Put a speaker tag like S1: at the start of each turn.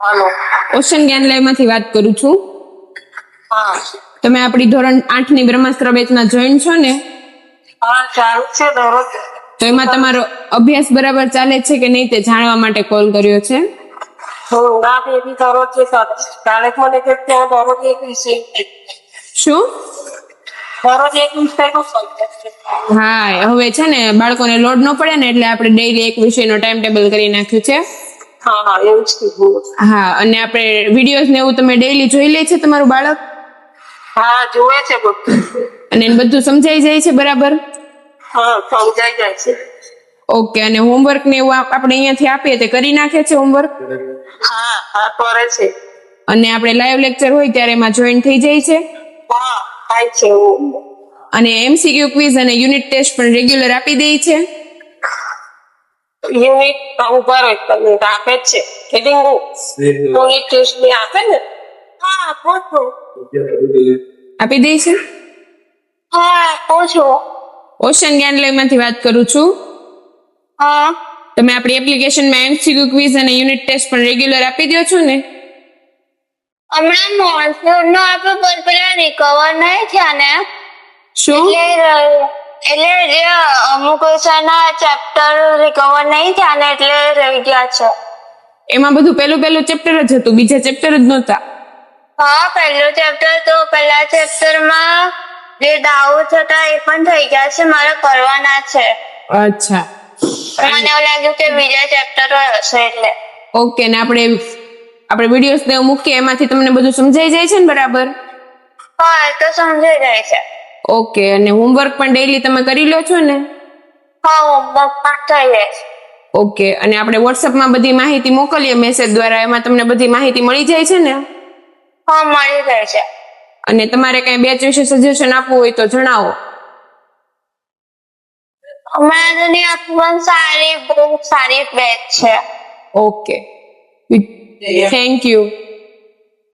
S1: હાલો.
S2: Ocean જ્ઞાનલયમાંથી વાત કરું છું.
S1: હા
S2: તમે આપણી ધોરણ 8 ની બ્રહ્માસ્ત્ર બેચમાં જોઈન છો ને?
S1: હા ચાલુ છે દરરોજ.
S2: તો એમાં તમારો અભ્યાસ બરાબર ચાલે છે કે નહીં તે જાણવા માટે કોલ કર્યો છે.
S1: ના બેબી દરરોજ છે કાલે મને કે ત્યાં દરરોજ એક વિષય
S2: શું?
S1: દરરોજ એક વિષયનો સબ્જેક્ટ છે.
S2: હા, હવે છે ને બાળકોને લોડ ન પડે ને એટલે આપણે ડેઈલી એક વિષયનો ટાઈમ ટેબલ કરી નાખ્યું છે.
S1: હા એવું જ કીધું.
S2: હા, અને આપણે વિડીયોઝ ને એવું તમે ડેઈલી જોઈ લે છે તમારું બાળક?
S1: હા જોવે છે બધું.
S2: અને એને બધું સમજાઈ જાય છે બરાબર?
S1: હા સમજાઈ જાય છે.
S2: ઓકે, અને હોમવર્ક ને એવું આપણે અહીંયાથી આપીએ તે કરી નાખે છે હોમવર્ક?
S1: હા હા કરે છે.
S2: અને આપણે લાઈવ લેક્ચર હોય ત્યારે એમાં જોઈન થઈ જાય છે?
S1: હા થાય છે એવું.
S2: અને એમસીક્યુ ક્વિઝ અને યુનિટ ટેસ્ટ પણ રેગ્યુલર આપી દે છે?
S1: યુનિટ ઉપર આપે જ છે ફિલિંગ યુનિટ ટેસ્ટ ની આપે ને. હા આપો છો.
S2: આપી દે છે?
S1: હા આપો છો.
S2: ઓશન જ્ઞાનલયમાંથી વાત કરું છું.
S1: હા
S2: તમે આપણી એપ્લિકેશનમાં એમસીક્યુ ક્વિઝ અને યુનિટ ટેસ્ટ પણ રેગ્યુલર આપી દો છો ને?
S3: હમણાં મોન્સૂન નો આપણે પર પેલા રિકવર નહીં થયા ને
S2: શું?
S3: એટલે જે અમુક વિષયના ચેપ્ટર રિકવર નહીં થયા ને એટલે રહી ગયા છે.
S2: એમાં બધું પેલું ચેપ્ટર જ હતું, બીજા ચેપ્ટર જ નહોતા.
S3: હા પહેલું ચેપ્ટર તો પહેલા ચેપ્ટરમાં જે ડાઉટ હતા એ પણ થઈ ગયા છે, મારે કરવાના છે.
S2: અચ્છા,
S3: મને એવું લાગ્યું કે બીજા ચેપ્ટર હશે એટલે.
S2: ઓકે. ને આપણે વિડીયોઝ ને એવું મૂકીએ એમાંથી તમને બધું સમજાઈ જાય છે ને બરાબર?
S3: હા એ તો સમજાઈ જાય છે.
S2: ઓકે. અને હોમવર્ક પણ ડેઈલી તમે કરી લો છો ને?
S3: હા હોમવર્ક પણ થઈ જાય છે.
S2: ઓકે. અને આપણે વોટ્સઅપમાં બધી માહિતી મોકલીએ મેસેજ દ્વારા, એમાં તમને બધી માહિતી મળી જાય છે ને?
S3: હા મળી જાય છે.
S2: અને તમારે કઈ બેચ વિશે સજેશન આપવું હોય તો જણાવો.
S3: હમણાં પણ સારી બહુ સારી બેચ છે.
S2: Okay, thank you.